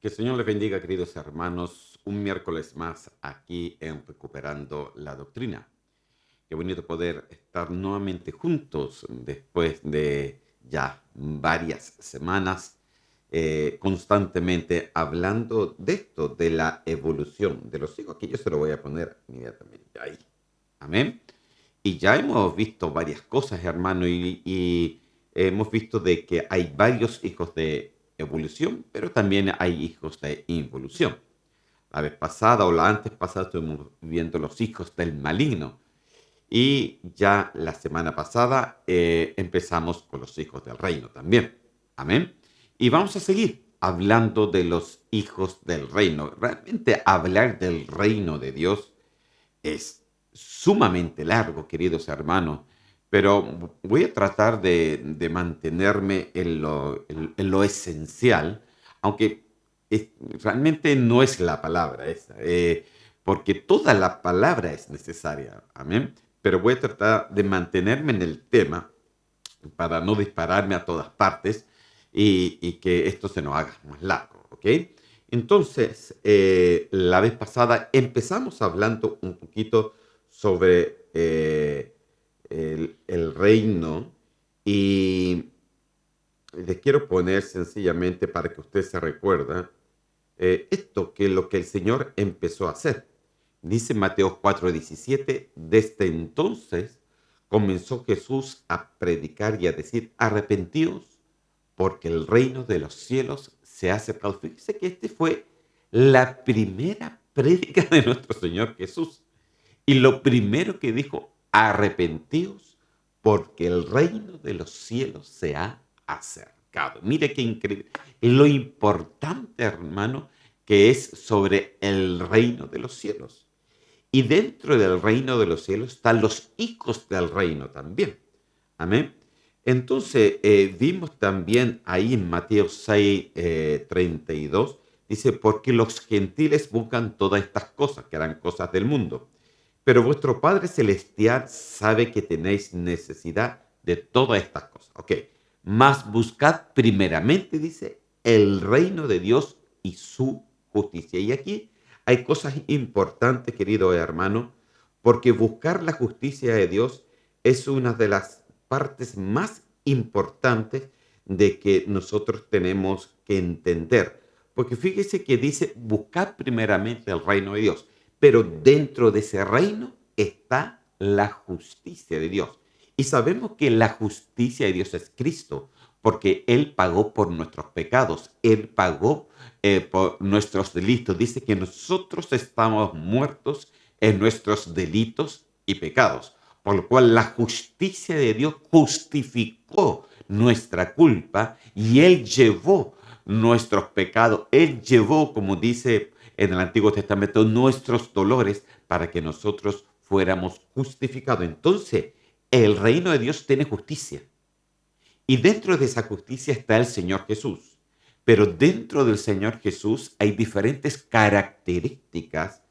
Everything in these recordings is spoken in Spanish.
Que el Señor les bendiga, queridos hermanos, un miércoles más aquí en Recuperando la Doctrina. Qué bonito poder estar nuevamente juntos después de ya varias semanas, constantemente hablando de esto, de la evolución de los hijos, que yo se lo voy a poner inmediatamente ahí. Amén. Y ya hemos visto varias cosas, hermano, y hemos visto de que hay varios hijos de evolución, pero también hay hijos de involución. La vez pasada o la antes pasada estuvimos viendo los hijos del maligno. Y ya la semana pasada empezamos con los hijos del reino también. Amén. Y vamos a seguir hablando de los hijos del reino. Realmente hablar del reino de Dios es sumamente largo, queridos hermanos, pero voy a tratar de mantenerme en lo esencial, aunque realmente no es la palabra esa, porque toda la palabra es necesaria, amén. Pero voy a tratar de mantenerme en el tema para no dispararme a todas partes y que esto se nos haga más largo, ¿ok? Entonces, la vez pasada empezamos hablando un poquito sobre el reino y les quiero poner sencillamente para que usted se recuerda esto que es lo que el Señor empezó a hacer. Dice Mateo 4:17, desde entonces comenzó Jesús a predicar y a decir, arrepentíos porque el reino de los cielos se ha acercado. Fíjese que este fue la primera prédica de nuestro Señor Jesús. Y lo primero que dijo, arrepentíos porque el reino de los cielos se ha acercado. Mire qué increíble. Lo importante, hermano, que es sobre el reino de los cielos. Y dentro del reino de los cielos están los hijos del reino también. Amén. Entonces, vimos también ahí en Mateo 6, 32, dice, porque los gentiles buscan todas estas cosas, que eran cosas del mundo. Pero vuestro Padre Celestial sabe que tenéis necesidad de todas estas cosas. Ok, mas buscad primeramente, dice, el reino de Dios y su justicia. Y aquí hay cosas importantes, querido hermano, porque buscar la justicia de Dios es una de las partes más importantes de que nosotros tenemos que entender. Porque fíjese que dice, buscad primeramente el reino de Dios, pero dentro de ese reino está la justicia de Dios. Y sabemos que la justicia de Dios es Cristo, porque Él pagó por nuestros pecados, Él pagó por nuestros delitos. Dice que nosotros estamos muertos en nuestros delitos y pecados, por lo cual la justicia de Dios justificó nuestra culpa y Él llevó nuestros pecados, Él llevó, como dice en el Antiguo Testamento, nuestros dolores para que nosotros fuéramos justificados. Entonces, el reino de Dios tiene justicia. Y dentro de esa justicia está el Señor Jesús. Pero dentro del Señor Jesús hay diferentes características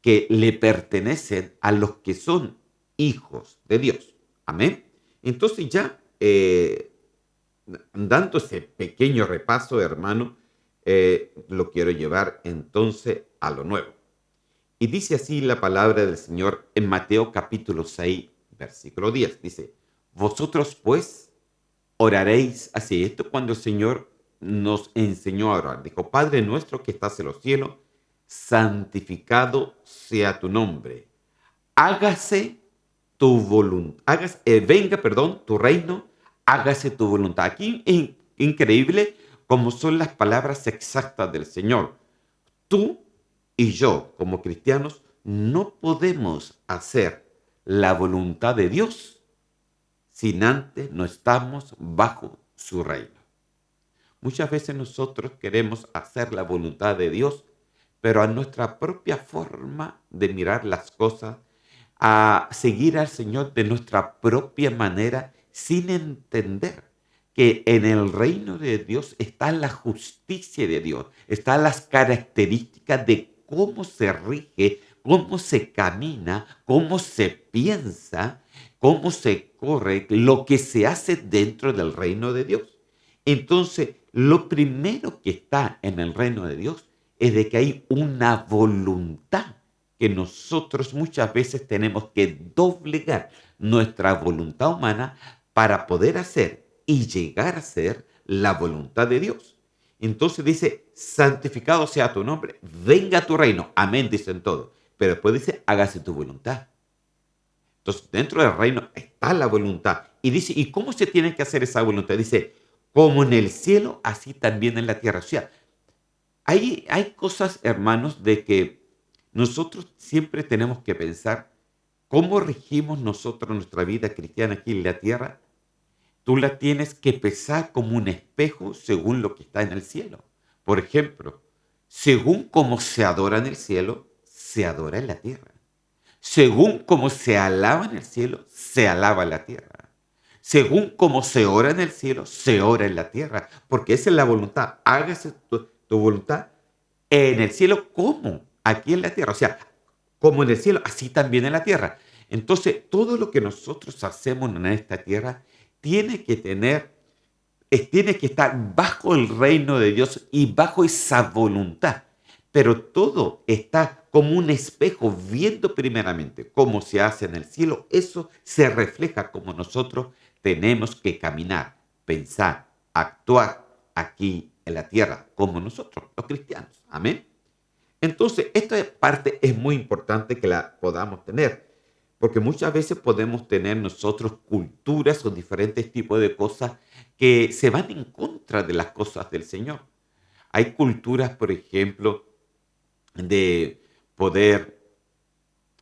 que le pertenecen a los que son hijos de Dios. Amén. Entonces ya, dando ese pequeño repaso, hermano, lo quiero llevar entonces a lo nuevo. Y dice así la palabra del Señor en Mateo capítulo 6, versículo 10. Dice, vosotros pues oraréis así. Esto cuando el Señor nos enseñó a orar. Dijo, Padre nuestro que estás en los cielos, santificado sea tu nombre. Hágase tu voluntad, venga, perdón, tu reino, hágase tu voluntad. Aquí es increíble como son las palabras exactas del Señor. Tú y yo, como cristianos, no podemos hacer la voluntad de Dios sin antes no estamos bajo su reino. Muchas veces nosotros queremos hacer la voluntad de Dios, pero a nuestra propia forma de mirar las cosas, a seguir al Señor de nuestra propia manera, sin entender que en el reino de Dios está la justicia de Dios, están las características de cómo se rige, cómo se camina, cómo se piensa, cómo se corre, lo que se hace dentro del reino de Dios. Entonces, lo primero que está en el reino de Dios es de que hay una voluntad que nosotros muchas veces tenemos que doblegar nuestra voluntad humana para poder hacer y llegar a ser la voluntad de Dios. Entonces dice, santificado sea tu nombre, venga tu reino. Amén, dicen todos. Pero después dice, hágase tu voluntad. Entonces, dentro del reino está la voluntad. Y dice, ¿y cómo se tiene que hacer esa voluntad? Dice, como en el cielo, así también en la tierra. O sea, hay cosas, hermanos, de que nosotros siempre tenemos que pensar cómo regimos nosotros nuestra vida cristiana aquí en la tierra. Tú la tienes que pesar como un espejo según lo que está en el cielo. Por ejemplo, según cómo se adora en el cielo, se adora en la tierra. Según cómo se alaba en el cielo, se alaba en la tierra. Según cómo se ora en el cielo, se ora en la tierra. Porque esa es la voluntad. Hágase tu voluntad en el cielo como aquí en la tierra. O sea, como en el cielo, así también en la tierra. Entonces, todo lo que nosotros hacemos en esta tierra tiene que tener, tiene que estar bajo el reino de Dios y bajo esa voluntad. Pero todo está como un espejo, viendo primeramente cómo se hace en el cielo. Eso se refleja como nosotros tenemos que caminar, pensar, actuar aquí en la tierra, como nosotros, los cristianos. Amén. Entonces, esta parte es muy importante que la podamos tener, porque muchas veces podemos tener nosotros culturas o diferentes tipos de cosas que se van en contra de las cosas del Señor. Hay culturas, por ejemplo, de poder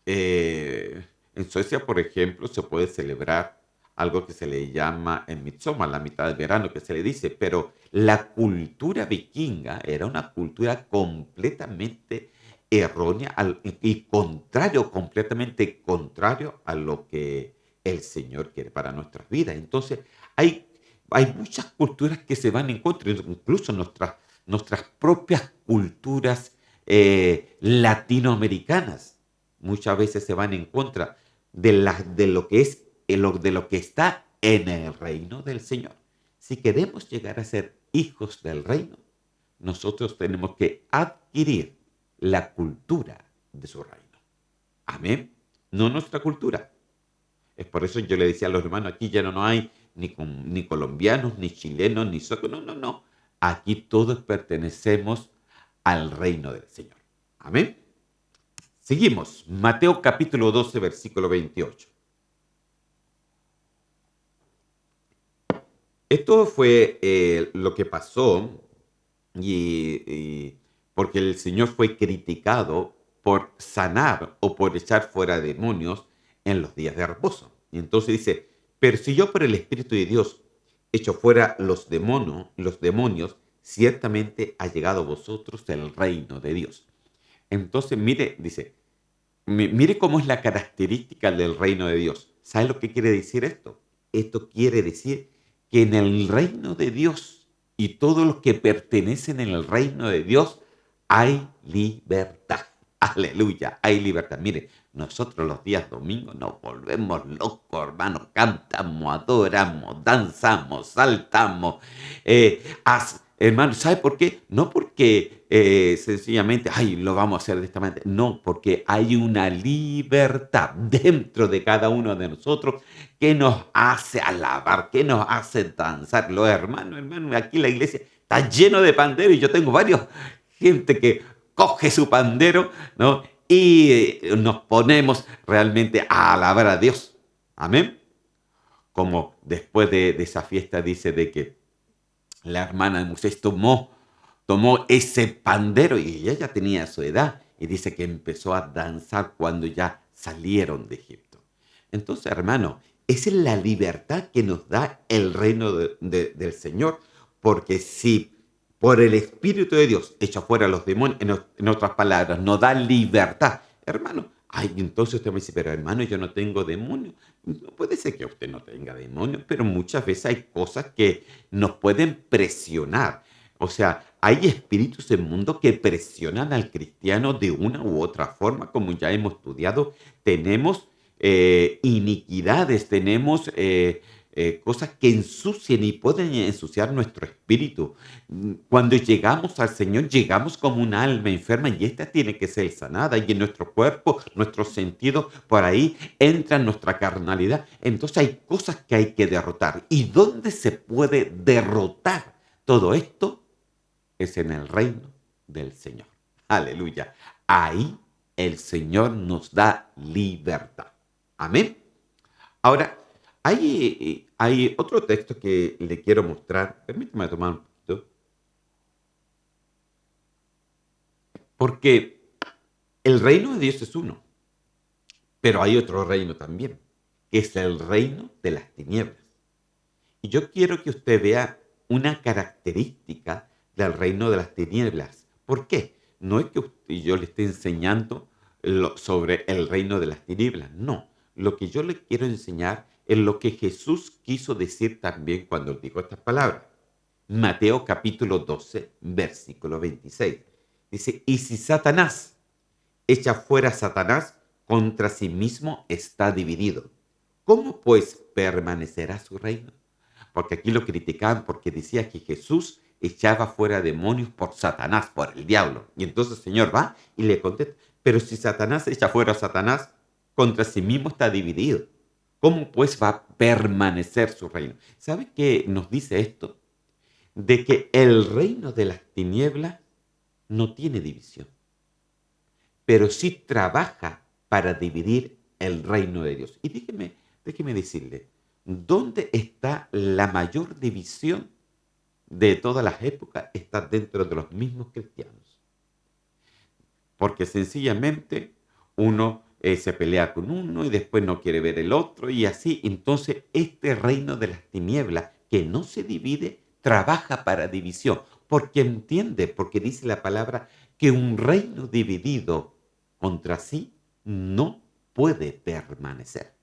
en Suecia, por ejemplo, se puede celebrar algo que se le llama en Midsommar, la mitad del verano, que se le dice, pero la cultura vikinga era una cultura completamente errónea y contrario, completamente contrario a lo que el Señor quiere para nuestras vidas. Entonces, hay, hay muchas culturas que se van en contra, incluso nuestras propias culturas latinoamericanas muchas veces se van en contra de lo que es de lo que está en el reino del Señor. Si queremos llegar a ser hijos del reino, nosotros tenemos que adquirir la cultura de su reino. Amén. No nuestra cultura. Es por eso yo le decía a los hermanos, aquí ya no hay ni colombianos, ni chilenos, ni socos. No, no, no. Aquí todos pertenecemos al reino del Señor. Amén. Seguimos. Mateo capítulo 12, versículo 28. Esto fue lo que pasó porque el Señor fue criticado por sanar o por echar fuera demonios en los días de reposo. Y entonces dice, pero si yo por el Espíritu de Dios echo fuera los demonios, ciertamente ha llegado a vosotros el reino de Dios. Entonces, mire, dice, mire cómo es la característica del reino de Dios. ¿Sabe lo que quiere decir esto? Esto quiere decir que en el reino de Dios y todos los que pertenecen en el reino de Dios hay libertad. Aleluya, hay libertad. Mire, nosotros los días domingos nos volvemos locos, hermanos. Cantamos, adoramos, danzamos, saltamos. Hermano, ¿sabe por qué? No porque sencillamente, ay, lo vamos a hacer de esta manera. No, porque hay una libertad dentro de cada uno de nosotros que nos hace alabar, que nos hace danzar. Los hermanos, aquí la iglesia está lleno de pandero y yo tengo varios gente que coge su pandero, ¿no? Y nos ponemos realmente a alabar a Dios. Amén. Como después de esa fiesta dice de que la hermana de Moisés tomó ese pandero y ella ya tenía su edad y dice que empezó a danzar cuando ya salieron de Egipto. Entonces, hermano, esa es la libertad que nos da el reino del Señor, porque si por el Espíritu de Dios echa fuera los demonios, en otras palabras, nos da libertad, hermano. Ay, entonces usted me dice, pero hermano, yo no tengo demonios. No puede ser que usted no tenga demonios, pero muchas veces hay cosas que nos pueden presionar. O sea, hay espíritus en el mundo que presionan al cristiano de una u otra forma, como ya hemos estudiado. Tenemos iniquidades, tenemos cosas que ensucian y pueden ensuciar nuestro espíritu. Cuando llegamos al Señor, llegamos como un alma enferma y esta tiene que ser sanada. Y en nuestro cuerpo, nuestros sentidos, por ahí entra nuestra carnalidad. Entonces hay cosas que hay que derrotar. ¿Y dónde se puede derrotar todo esto? Es en el reino del Señor. Aleluya. Ahí el Señor nos da libertad. Amén. Ahora, hay otro texto que le quiero mostrar. Permítame tomar un poquito. Porque el reino de Dios es uno, pero hay otro reino también, que es el reino de las tinieblas. Y yo quiero que usted vea una característica del reino de las tinieblas. ¿Por qué? No es que yo le esté enseñando sobre el reino de las tinieblas, no. Lo que yo le quiero enseñar es lo que Jesús quiso decir también cuando dijo estas palabras. Mateo capítulo 12, versículo 26. Dice, y si Satanás echa fuera a Satanás, contra sí mismo está dividido. ¿Cómo pues permanecerá su reino? Porque aquí lo criticaban porque decía que Jesús echaba fuera demonios por Satanás, por el diablo. Y entonces el Señor va y le contesta, pero si Satanás echa fuera a Satanás, contra sí mismo está dividido. ¿Cómo pues va a permanecer su reino? ¿Sabe qué nos dice esto? De que el reino de las tinieblas no tiene división, pero sí trabaja para dividir el reino de Dios. Y déjeme decirle, ¿dónde está la mayor división de todas las épocas? Está dentro de los mismos cristianos. Porque sencillamente uno se pelea con uno y después no quiere ver el otro y así. Entonces este reino de las tinieblas que no se divide, trabaja para división. Porque entiende, porque dice la palabra que un reino dividido contra sí no puede permanecer.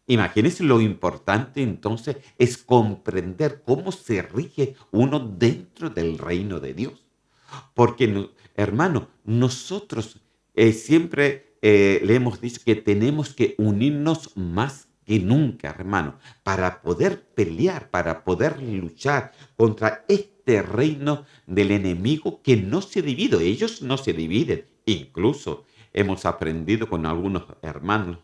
Imagínense lo importante entonces es comprender cómo se rige uno dentro del reino de Dios. Porque, hermano, nosotros siempre le hemos dicho que tenemos que unirnos más que nunca, hermano, para poder pelear, para poder luchar contra este reino del enemigo que no se divide. Ellos no se dividen. Incluso hemos aprendido con algunos hermanos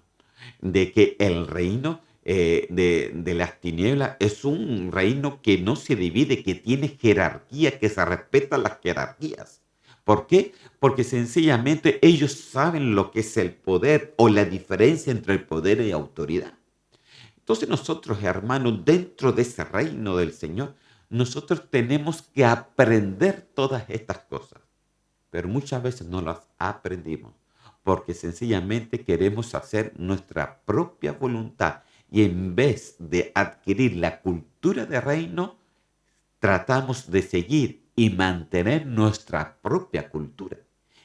de que el reino de las tinieblas es un reino que no se divide, que tiene jerarquía, que se respetan las jerarquías. ¿Por qué? Porque sencillamente ellos saben lo que es el poder o la diferencia entre el poder y autoridad. Entonces nosotros, hermanos, dentro de ese reino del Señor, nosotros tenemos que aprender todas estas cosas, pero muchas veces no las aprendimos porque sencillamente queremos hacer nuestra propia voluntad y en vez de adquirir la cultura de reino, tratamos de seguir y mantener nuestra propia cultura.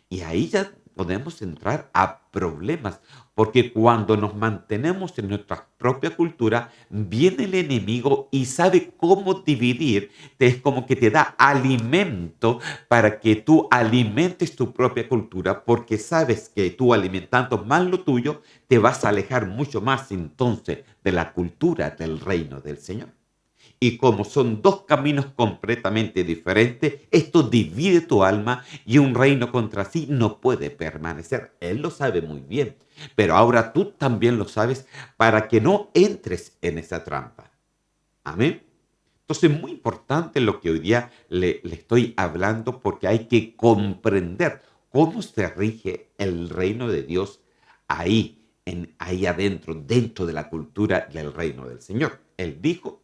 Y ahí ya podemos entrar a problemas, porque cuando nos mantenemos en nuestra propia cultura, viene el enemigo y sabe cómo dividir, es como que te da alimento para que tú alimentes tu propia cultura, porque sabes que tú alimentando más lo tuyo, te vas a alejar mucho más entonces de la cultura del reino del Señor. Y como son dos caminos completamente diferentes, esto divide tu alma y un reino contra sí no puede permanecer. Él lo sabe muy bien, pero ahora tú también lo sabes para que no entres en esa trampa. Amén. Entonces es muy importante lo que hoy día le estoy hablando porque hay que comprender cómo se rige el reino de Dios ahí, ahí adentro, dentro de la cultura del reino del Señor. Él dijo,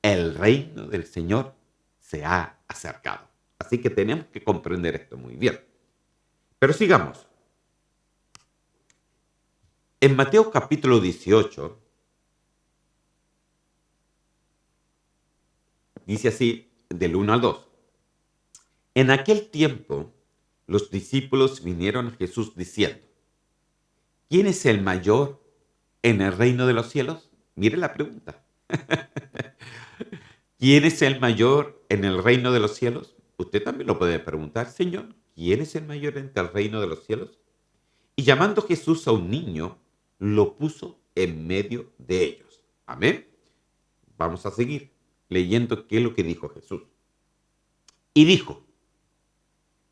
el reino del Señor se ha acercado. Así que tenemos que comprender esto muy bien. Pero sigamos. En Mateo capítulo 18, dice así, del 1 al 2. En aquel tiempo, los discípulos vinieron a Jesús diciendo, ¿quién es el mayor en el reino de los cielos? Mire la pregunta. ¿Quién es el mayor en el reino de los cielos? Usted también lo puede preguntar, Señor, ¿quién es el mayor en el reino de los cielos? Y llamando Jesús a un niño, lo puso en medio de ellos. Amén. Vamos a seguir leyendo qué es lo que dijo Jesús. Y dijo,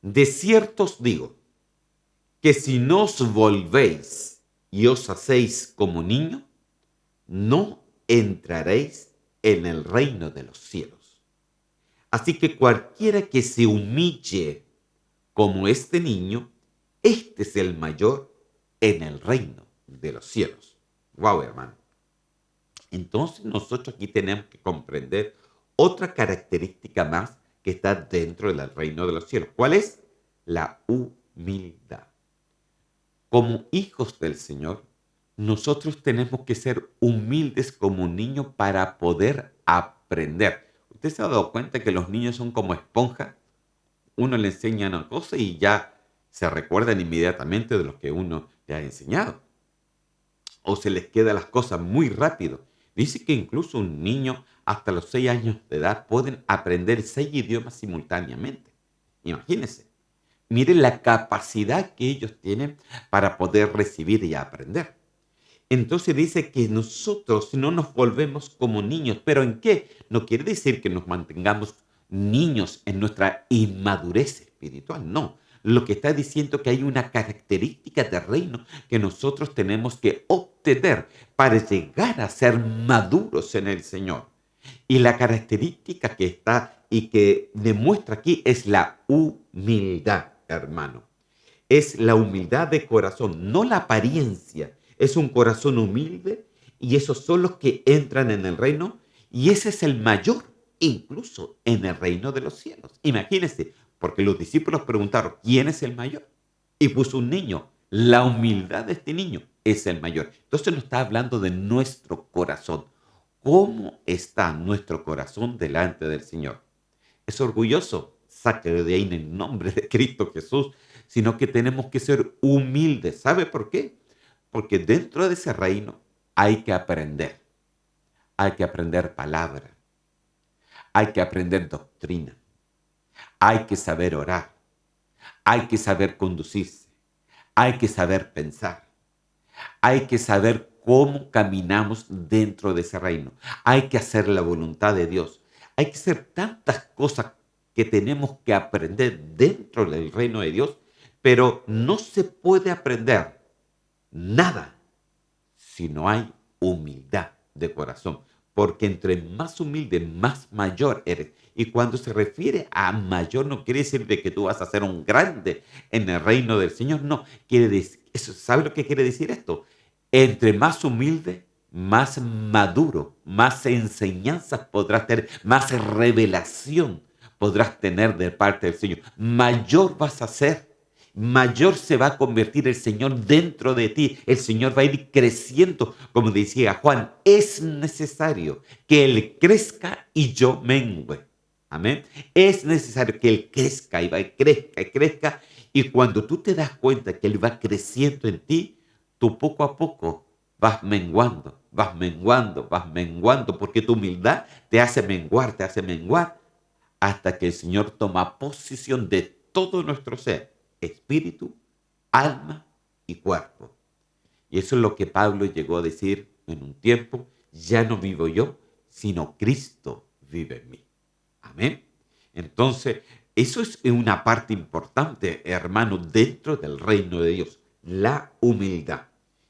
de cierto os digo, que si no os volvéis y os hacéis como niño, no entraréis en el reino de los cielos. Así que cualquiera que se humille como este niño, este es el mayor en el reino de los cielos. Wow, hermano. Entonces nosotros aquí tenemos que comprender otra característica más que está dentro del reino de los cielos. ¿Cuál es? La humildad. Como hijos del Señor, nosotros tenemos que ser humildes como un niño para poder aprender. ¿Usted se ha dado cuenta que los niños son como esponjas? Uno le enseña una cosa y ya se recuerdan inmediatamente de lo que uno le ha enseñado. O se les quedan las cosas muy rápido. Dice que incluso un niño hasta los 6 años de edad pueden aprender 6 idiomas simultáneamente. Imagínense. Miren la capacidad que ellos tienen para poder recibir y aprender. Entonces dice que nosotros no nos volvemos como niños. ¿Pero en qué? No quiere decir que nos mantengamos niños en nuestra inmadurez espiritual, no. Lo que está diciendo que hay una característica de reino que nosotros tenemos que obtener para llegar a ser maduros en el Señor. Y la característica que está y que demuestra aquí es la humildad, hermano. Es la humildad de corazón, no la apariencia. Es un corazón humilde y esos son los que entran en el reino y ese es el mayor incluso en el reino de los cielos. Imagínense, porque los discípulos preguntaron, ¿quién es el mayor? Y puso un niño. La humildad de este niño es el mayor. Entonces nos está hablando de nuestro corazón. ¿Cómo está nuestro corazón delante del Señor? ¿Es orgulloso? Sáquelo de ahí en el nombre de Cristo Jesús, sino que tenemos que ser humildes. ¿Sabe por qué? Porque dentro de ese reino hay que aprender. Hay que aprender palabra. Hay que aprender doctrina. Hay que saber orar. Hay que saber conducirse. Hay que saber pensar. Hay que saber cómo caminamos dentro de ese reino. Hay que hacer la voluntad de Dios. Hay que hacer tantas cosas que tenemos que aprender dentro del reino de Dios, pero no se puede aprender nada si no hay humildad de corazón. Porque entre más humilde, más mayor eres. Y cuando se refiere a mayor, no quiere decir de que tú vas a ser un grande en el reino del Señor. No, quiere decir, ¿sabe lo que quiere decir esto? Entre más humilde, más maduro, más enseñanzas podrás tener, más revelación podrás tener de parte del Señor. Mayor vas a ser, mayor se va a convertir el Señor dentro de ti. El Señor va a ir creciendo. Como decía Juan, es necesario que Él crezca y yo mengüe. Amén. Es necesario que Él crezca y va y crezca y crezca. Y cuando tú te das cuenta que Él va creciendo en ti, tú poco a poco vas menguando, vas menguando, porque tu humildad te hace menguar, hasta que el Señor toma posesión de todo nuestro ser, espíritu, alma y cuerpo. Y eso es lo que Pablo llegó a decir en un tiempo, ya no vivo yo, sino Cristo vive en mí. Amén. Entonces, eso es una parte importante, hermano, dentro del reino de Dios, la humildad.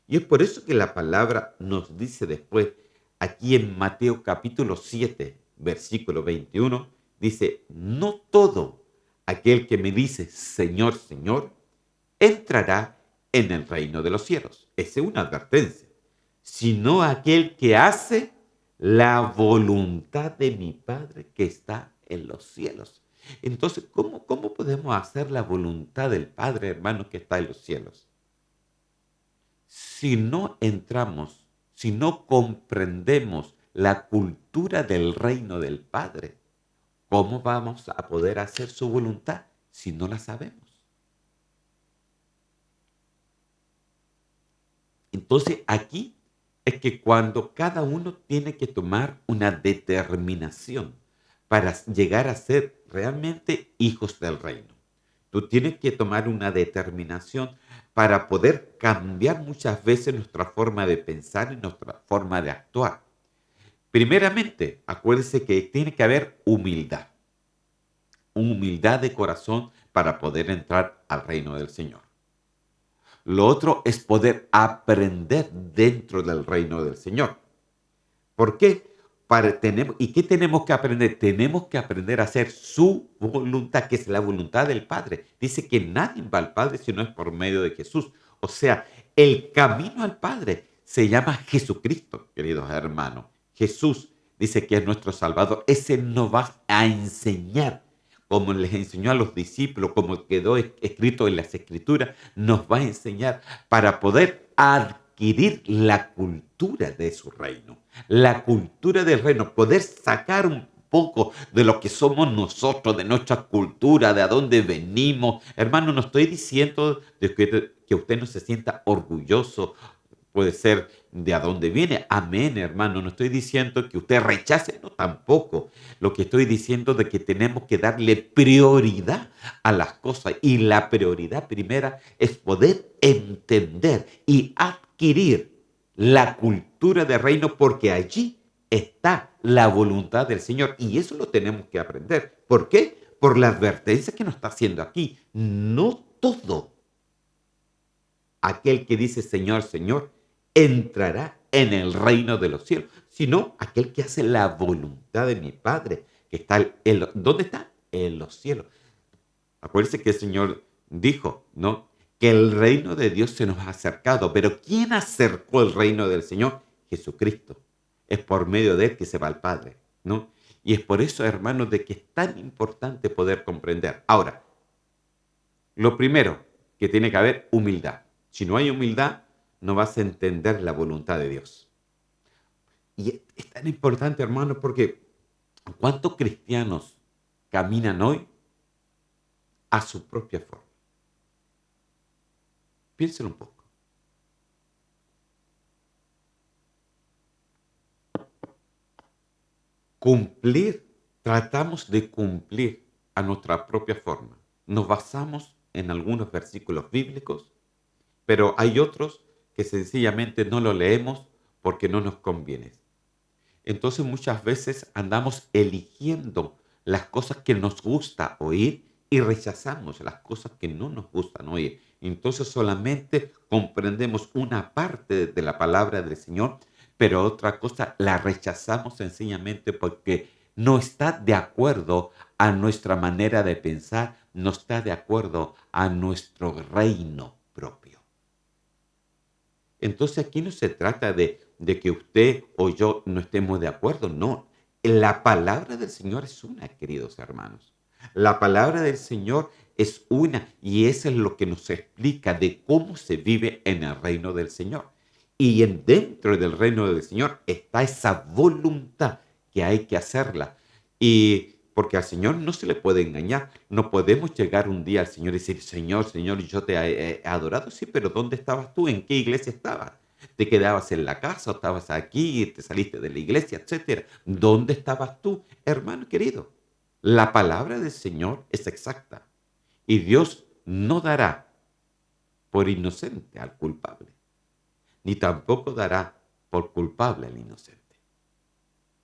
Y es por eso que la palabra nos dice después, aquí en Mateo capítulo 7, versículo 21, dice, no todo aquel que me dice, Señor, Señor, entrará en el reino de los cielos. Esa es una advertencia. Sino aquel que hace la voluntad de mi Padre que está en los cielos. Entonces, ¿cómo podemos hacer la voluntad del Padre, hermano, que está en los cielos? Si no entramos, si no comprendemos la cultura del reino del Padre, ¿cómo vamos a poder hacer su voluntad si no la sabemos? Entonces aquí es que cuando cada uno tiene que tomar una determinación para llegar a ser realmente hijos del reino. Tú tienes que tomar una determinación para poder cambiar muchas veces nuestra forma de pensar y nuestra forma de actuar. Primeramente, acuérdese que tiene que haber humildad de corazón para poder entrar al reino del Señor. Lo otro es poder aprender dentro del reino del Señor. ¿Por qué? ¿Y qué tenemos que aprender? Tenemos que aprender a hacer su voluntad, que es la voluntad del Padre. Dice que nadie va al Padre si no es por medio de Jesús. O sea, el camino al Padre se llama Jesucristo, queridos hermanos. Jesús dice que es nuestro Salvador. Ese nos va a enseñar, como les enseñó a los discípulos, como quedó escrito en las Escrituras, nos va a enseñar para poder adquirir la cultura de su reino, la cultura del reino, poder sacar un poco de lo que somos nosotros, de nuestra cultura, de a dónde venimos. Hermano, no estoy diciendo de que usted no se sienta orgulloso, puede ser de a dónde viene. Amén, hermano. No estoy diciendo que usted rechace, no, tampoco. Lo que estoy diciendo es que tenemos que darle prioridad a las cosas. Y la prioridad primera es poder entender y adquirir la cultura del reino, porque allí está la voluntad del Señor. Y eso lo tenemos que aprender. ¿Por qué? Por la advertencia que nos está haciendo aquí. No todo aquel que dice Señor, Señor, entrará en el reino de los cielos, sino aquel que hace la voluntad de mi Padre, que está ¿dónde está? En los cielos. Acuérdense que el Señor dijo, ¿no? Que el reino de Dios se nos ha acercado, pero ¿quién acercó el reino del Señor? Jesucristo. Es por medio de él que se va al Padre, ¿no? Y es por eso, hermanos, de que es tan importante poder comprender. Ahora, lo primero que tiene que haber humildad. Si no hay humildad, no vas a entender la voluntad de Dios. Y es tan importante, hermano, porque ¿cuántos cristianos caminan hoy a su propia forma? Piénselo un poco. Cumplir, tratamos de cumplir a nuestra propia forma. Nos basamos en algunos versículos bíblicos, pero hay otros que sencillamente no lo leemos porque no nos conviene. Entonces muchas veces andamos eligiendo las cosas que nos gusta oír y rechazamos las cosas que no nos gustan oír. Entonces solamente comprendemos una parte de la palabra del Señor, pero otra cosa la rechazamos sencillamente porque no está de acuerdo a nuestra manera de pensar, no está de acuerdo a nuestro reino propio. Entonces aquí no se trata de que usted o yo no estemos de acuerdo, no. La palabra del Señor es una, queridos hermanos. La palabra del Señor es una y eso es lo que nos explica de cómo se vive en el reino del Señor. Y dentro del reino del Señor está esa voluntad que hay que hacerla. Y porque al Señor no se le puede engañar. No podemos llegar un día al Señor y decir, Señor, Señor, yo te he adorado. Sí, pero ¿dónde estabas tú? ¿En qué iglesia estabas? ¿Te quedabas en la casa o estabas aquí, te saliste de la iglesia, etcétera? ¿Dónde estabas tú, hermano querido? La palabra del Señor es exacta y Dios no dará por inocente al culpable, ni tampoco dará por culpable al inocente.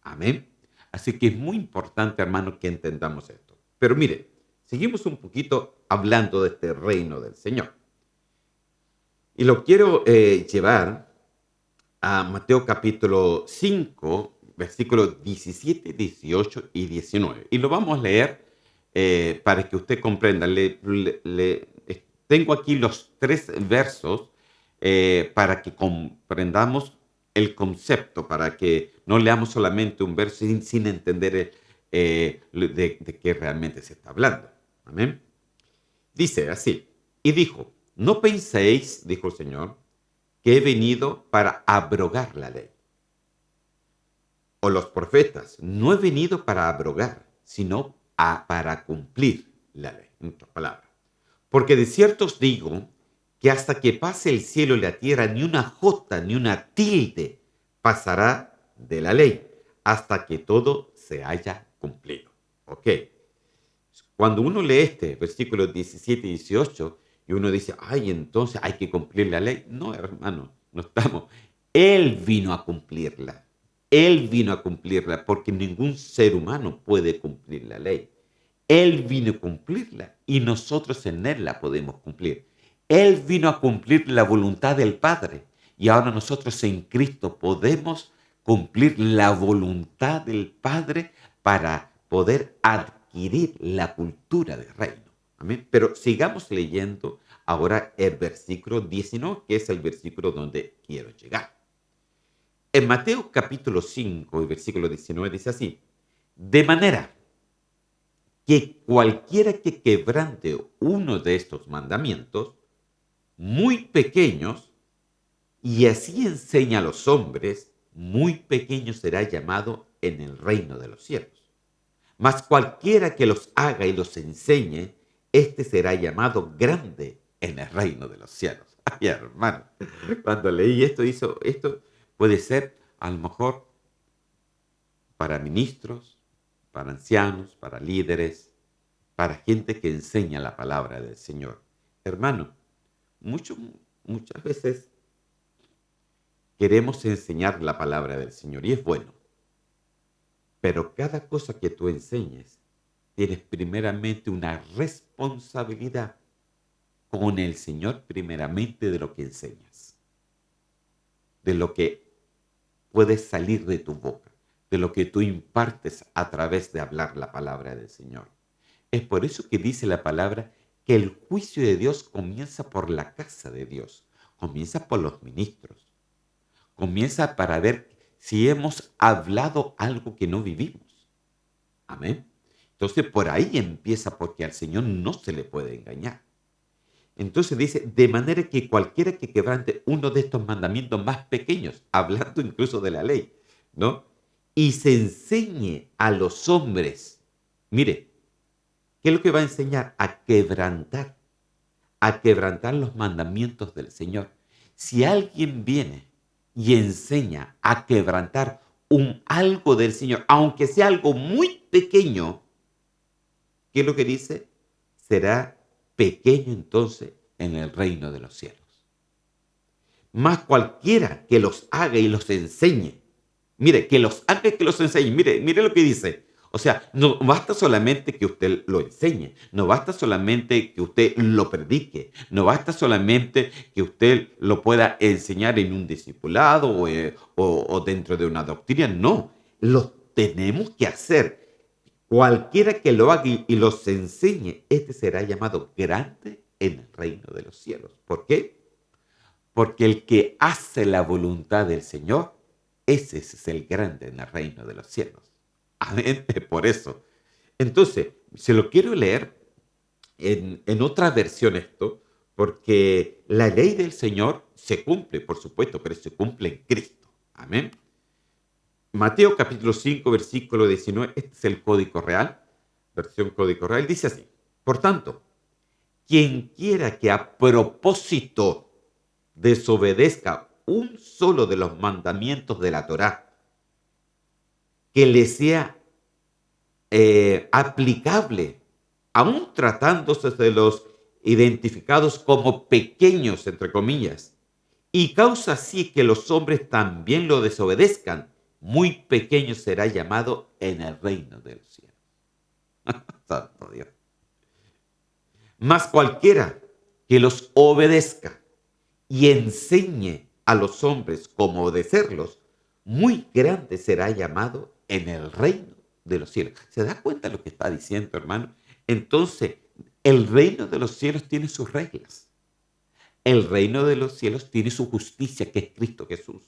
Amén. Así que es muy importante, hermano, que entendamos esto. Pero mire, seguimos un poquito hablando de este reino del Señor. Y lo quiero llevar a Mateo capítulo 5, versículos 17, 18 y 19. Y lo vamos a leer para que usted comprenda. Tengo aquí los tres versos para que comprendamos el concepto, para que no leamos solamente un verso sin entender de qué realmente se está hablando. Amén. Dice así, y dijo, no penséis, dijo el Señor, que he venido para abrogar la ley. O los profetas, no he venido para abrogar, sino para cumplir la ley, en otras palabras. Porque de cierto os digo que hasta que pase el cielo y la tierra, ni una jota ni una tilde pasará de la ley, hasta que todo se haya cumplido. ¿Ok? Cuando uno lee este versículo 17 y 18, y uno dice, ay, entonces hay que cumplir la ley. No, hermano, no estamos. Él vino a cumplirla. Él vino a cumplirla porque ningún ser humano puede cumplir la ley. Él vino a cumplirla y nosotros en Él la podemos cumplir. Él vino a cumplir la voluntad del Padre y ahora nosotros en Cristo podemos cumplir la voluntad del Padre para poder adquirir la cultura del reino. Amén. Pero sigamos leyendo ahora el versículo 19, que es el versículo donde quiero llegar. En Mateo capítulo 5, el versículo 19 dice así: de manera que cualquiera que quebrante uno de estos mandamientos, muy pequeños, y así enseña a los hombres, muy pequeño será llamado en el reino de los cielos. Mas cualquiera que los haga y los enseñe, este será llamado grande en el reino de los cielos. Ay, hermano, cuando leí esto puede ser a lo mejor para ministros, para ancianos, para líderes, para gente que enseña la palabra del Señor. Hermano, muchas veces queremos enseñar la palabra del Señor y es bueno, pero cada cosa que tú enseñes, tienes primeramente una responsabilidad con el Señor primeramente de lo que enseñas, de lo que puede salir de tu boca, de lo que tú impartes a través de hablar la palabra del Señor. Es por eso que dice la palabra que el juicio de Dios comienza por la casa de Dios, comienza por los ministros, comienza para ver si hemos hablado algo que no vivimos. Amén. Entonces por ahí empieza, porque al Señor no se le puede engañar. Entonces dice, de manera que cualquiera que quebrante uno de estos mandamientos más pequeños, hablando incluso de la ley, ¿no? Y se enseñe a los hombres, mire, ¿qué es lo que va a enseñar? A quebrantar los mandamientos del Señor. Si alguien viene y enseña a quebrantar algo del Señor, aunque sea algo muy pequeño, ¿qué es lo que dice? Será pequeño entonces en el reino de los cielos. Más cualquiera que los haga y los enseñe. Mire, que los haga y que los enseñe. Mire lo que dice. O sea, no basta solamente que usted lo enseñe, no basta solamente que usted lo predique, no basta solamente que usted lo pueda enseñar en un discipulado o dentro de una doctrina, no, lo tenemos que hacer. Cualquiera que lo haga y los enseñe, este será llamado grande en el reino de los cielos. ¿Por qué? Porque el que hace la voluntad del Señor, ese es el grande en el reino de los cielos. Amén. Por eso. Entonces, se lo quiero leer en otra versión esto, porque la ley del Señor se cumple, por supuesto, pero se cumple en Cristo. Amén. Mateo capítulo 5, versículo 19, este es el código real, versión código real, dice así: por tanto, quien quiera que a propósito desobedezca un solo de los mandamientos de la Torá, que le sea aplicable, aún tratándose de los identificados como pequeños, entre comillas, y causa así que los hombres también lo desobedezcan, muy pequeño será llamado en el reino de los cielos. Santo Dios. Mas cualquiera que los obedezca y enseñe a los hombres cómo obedecerlos, muy grande será llamado en el reino de los cielos. ¿Se da cuenta de lo que está diciendo, hermano? Entonces, el reino de los cielos tiene sus reglas. El reino de los cielos tiene su justicia, que es Cristo Jesús.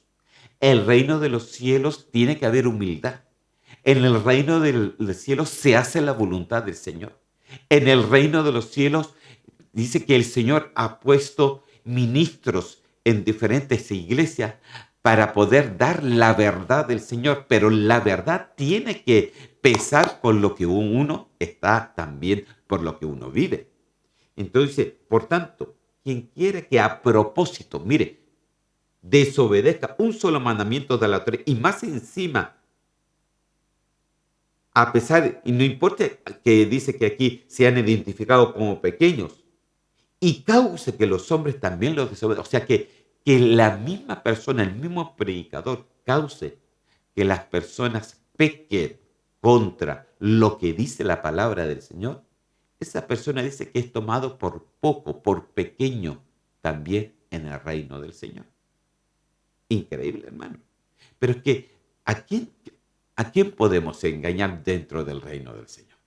El reino de los cielos tiene que haber humildad. En el reino del cielo se hace la voluntad del Señor. En el reino de los cielos dice que el Señor ha puesto ministros en diferentes iglesias para poder dar la verdad del Señor, pero la verdad tiene que pesar con lo que uno está también, por lo que uno vive. Entonces dice, por tanto, quien quiera que a propósito, mire, desobedezca un solo mandamiento de la Torá y más encima, a pesar, y no importa que dice que aquí sean identificados como pequeños, y cause que los hombres también los desobedezcan. O sea, que la misma persona, el mismo predicador, cause que las personas pequen contra lo que dice la palabra del Señor, esa persona dice que es tomado por poco, por pequeño, también en el reino del Señor. Increíble, hermano. Pero es que, ¿a quién, ¿a quién podemos engañar dentro del reino del Señor?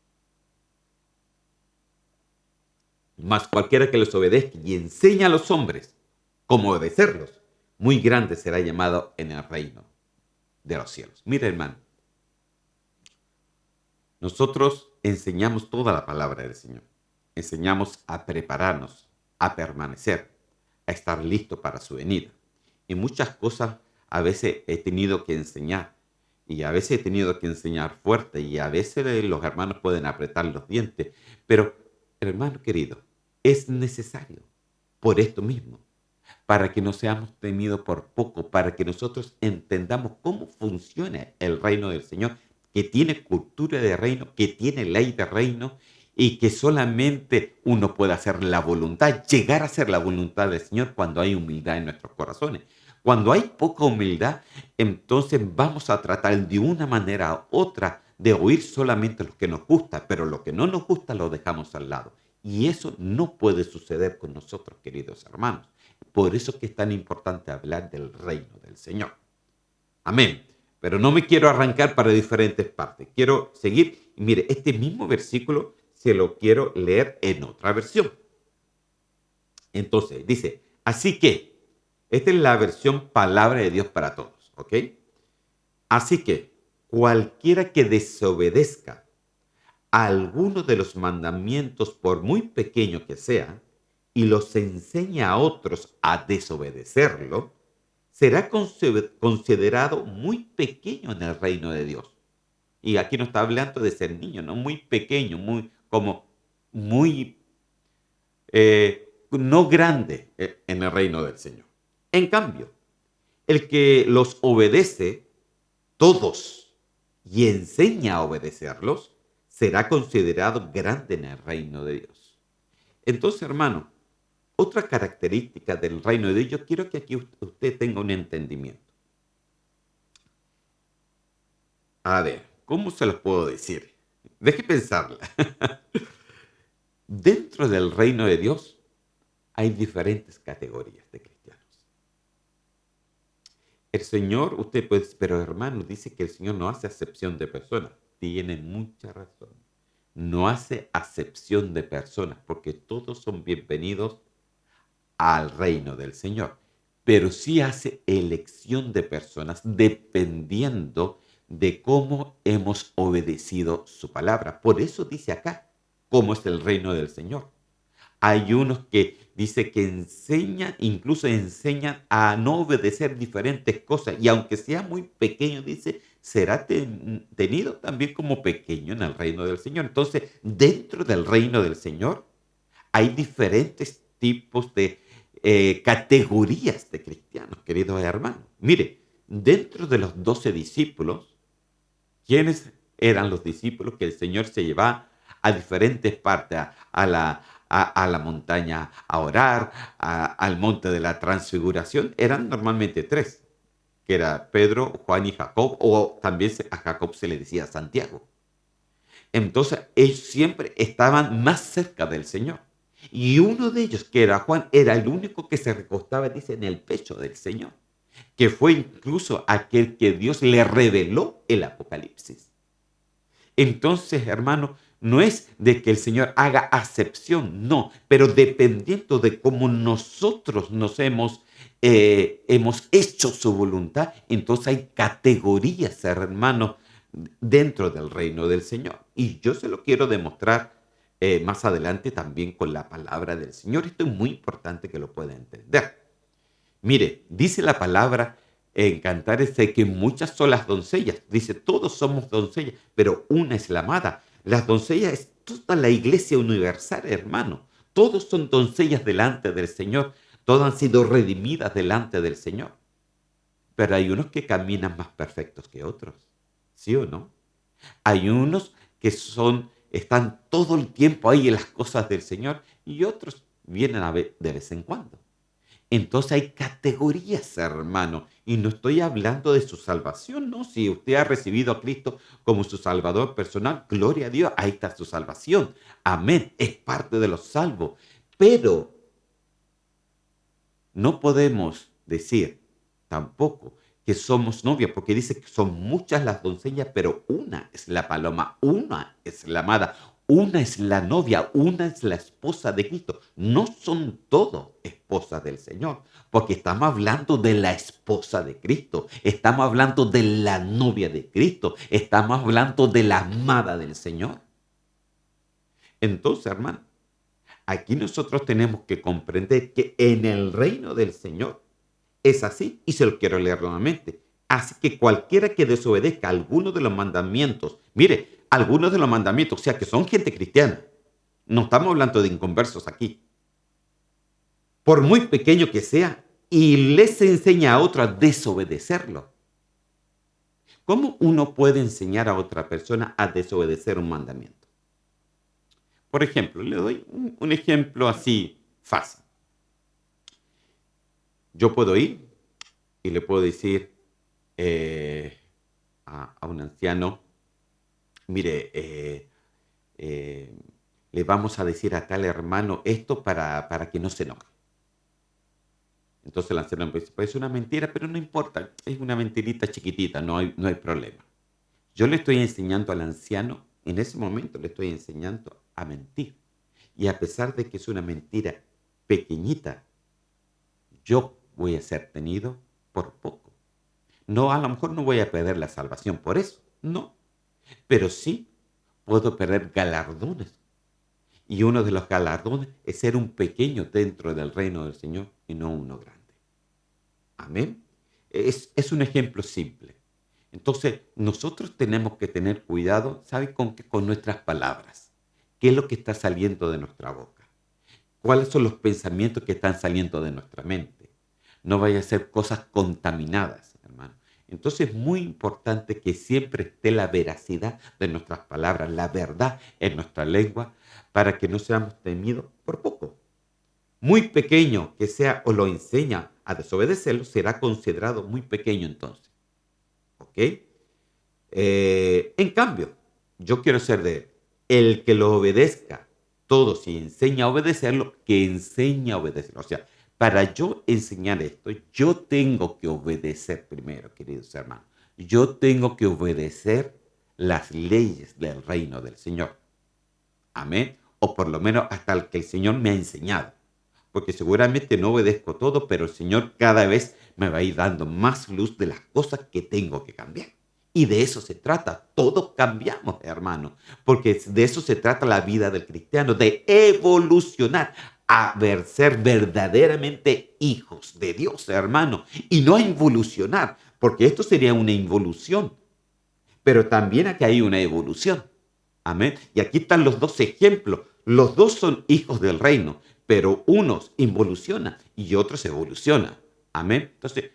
Mas cualquiera que los obedezca y enseña a los hombres cómo obedecerlos, muy grande será llamado en el reino de los cielos. Mira, hermano, nosotros enseñamos toda la palabra del Señor. Enseñamos a prepararnos, a permanecer, a estar listo para su venida. Y muchas cosas a veces he tenido que enseñar. Y a veces he tenido que enseñar fuerte. Y a veces los hermanos pueden apretar los dientes. Pero, hermano querido, es necesario por esto mismo, para que no seamos temidos por poco, para que nosotros entendamos cómo funciona el reino del Señor, que tiene cultura de reino, que tiene ley de reino y que solamente uno puede hacer la voluntad, llegar a hacer la voluntad del Señor cuando hay humildad en nuestros corazones. Cuando hay poca humildad, entonces vamos a tratar de una manera u otra de oír solamente lo que nos gusta, pero lo que no nos gusta lo dejamos al lado. Y eso no puede suceder con nosotros, queridos hermanos. Por eso es que es tan importante hablar del reino del Señor. Amén. Pero no me quiero arrancar para diferentes partes. Quiero seguir. Y mire, este mismo versículo se lo quiero leer en otra versión. Entonces, dice, así que, esta es la versión palabra de Dios para todos, ¿ok? Así que, cualquiera que desobedezca a alguno de los mandamientos, por muy pequeño que sea, y los enseña a otros a desobedecerlo, será considerado muy pequeño en el reino de Dios. Y aquí no está hablando de ser niño, no muy pequeño, muy no grande en el reino del Señor. En cambio, el que los obedece, todos, y enseña a obedecerlos, será considerado grande en el reino de Dios. Entonces, hermano, otra característica del reino de Dios, yo quiero que aquí usted tenga un entendimiento. A ver, ¿cómo se los puedo decir? Deje pensarla. Dentro del reino de Dios hay diferentes categorías de cristianos. El Señor, usted puede decir, pero hermano, dice que el Señor no hace acepción de personas. Tiene mucha razón. No hace acepción de personas porque todos son bienvenidos al reino del Señor, pero sí hace elección de personas dependiendo de cómo hemos obedecido su palabra. Por eso dice acá cómo es el reino del Señor. Hay unos que dice que enseñan, incluso enseñan a no obedecer diferentes cosas y aunque sea muy pequeño, dice, será tenido también como pequeño en el reino del Señor. Entonces, dentro del reino del Señor hay diferentes tipos de categorías de cristianos, queridos hermanos. Mire, dentro de los 12 discípulos, ¿quiénes eran los discípulos que el Señor se llevaba a diferentes partes, a la montaña a orar, al monte de la transfiguración? Eran normalmente tres, que era Pedro, Juan y Jacob, o también a Jacob se le decía Santiago. Entonces ellos siempre estaban más cerca del Señor. Y uno de ellos, que era Juan, era el único que se recostaba, dice, en el pecho del Señor, que fue incluso aquel que Dios le reveló el Apocalipsis. Entonces, hermano, no es de que el Señor haga acepción, no, pero dependiendo de cómo nosotros nos hemos hecho su voluntad, entonces hay categorías, hermano, dentro del reino del Señor. Y yo se lo quiero demostrar más adelante también con la palabra del Señor. Esto es muy importante que lo pueda entender. Mire, dice la palabra en Cantares de que muchas son las doncellas. Dice, todos somos doncellas, pero una es la amada. Las doncellas es toda la iglesia universal, hermano. Todos son doncellas delante del Señor. Todas han sido redimidas delante del Señor. Pero hay unos que caminan más perfectos que otros. ¿Sí o no? Hay unos que están todo el tiempo ahí en las cosas del Señor y otros vienen de vez en cuando. Entonces hay categorías, hermano, y no estoy hablando de su salvación, ¿no? Si usted ha recibido a Cristo como su Salvador personal, gloria a Dios, ahí está su salvación. Amén, es parte de los salvos. Pero no podemos decir tampoco que somos novias, porque dice que son muchas las doncellas, pero una es la paloma, una es la amada, una es la novia, una es la esposa de Cristo. No son todos esposas del Señor, porque estamos hablando de la esposa de Cristo, estamos hablando de la novia de Cristo, estamos hablando de la amada del Señor. Entonces, hermano, aquí nosotros tenemos que comprender que en el reino del Señor es así, y se lo quiero leer nuevamente. Así que cualquiera que desobedezca alguno de los mandamientos, mire, algunos de los mandamientos, o sea, que son gente cristiana, no estamos hablando de inconversos aquí, por muy pequeño que sea, y les enseña a otro a desobedecerlo. ¿Cómo uno puede enseñar a otra persona a desobedecer un mandamiento? Por ejemplo, le doy un ejemplo así fácil. Yo puedo ir y le puedo decir eh, a un anciano, mire, eh, le vamos a decir a tal hermano esto para que no se enoje. Entonces el anciano me dice, pues es una mentira, pero no importa, es una mentirita chiquitita, no hay problema. Yo le estoy enseñando al anciano, en ese momento le estoy enseñando a mentir. Y a pesar de que es una mentira pequeñita, yo voy a ser tenido por poco. No, a lo mejor no voy a perder la salvación por eso, no, pero sí puedo perder galardones. Y uno de los galardones es ser un pequeño dentro del reino del Señor y no uno grande. Amén. Es un ejemplo simple. Entonces, nosotros tenemos que tener cuidado, ¿sabe con qué? Con nuestras palabras. ¿Qué es lo que está saliendo de nuestra boca? ¿Cuáles son los pensamientos que están saliendo de nuestra mente? No vaya a ser cosas contaminadas, hermano. Entonces es muy importante que siempre esté la veracidad de nuestras palabras, la verdad en nuestra lengua, para que no seamos temidos por poco. Muy pequeño que sea o lo enseña a desobedecerlo, será considerado muy pequeño entonces. ¿Ok? En cambio, yo quiero ser de el que lo obedezca todos y enseña a obedecerlo, que enseña a obedecerlo. O sea, para yo enseñar esto, yo tengo que obedecer primero, queridos hermanos. Yo tengo que obedecer las leyes del reino del Señor. Amén. O por lo menos hasta el que el Señor me ha enseñado. Porque seguramente no obedezco todo, pero el Señor cada vez me va a ir dando más luz de las cosas que tengo que cambiar. Y de eso se trata. Todos cambiamos, hermano. Porque de eso se trata la vida del cristiano, de evolucionar a ser verdaderamente hijos de Dios, hermano. Y no a involucionar, porque esto sería una involución. Pero también aquí hay una evolución. Amén. Y aquí están los dos ejemplos. Los dos son hijos del reino, pero unos involucionan y otros evolucionan. Amén. Entonces,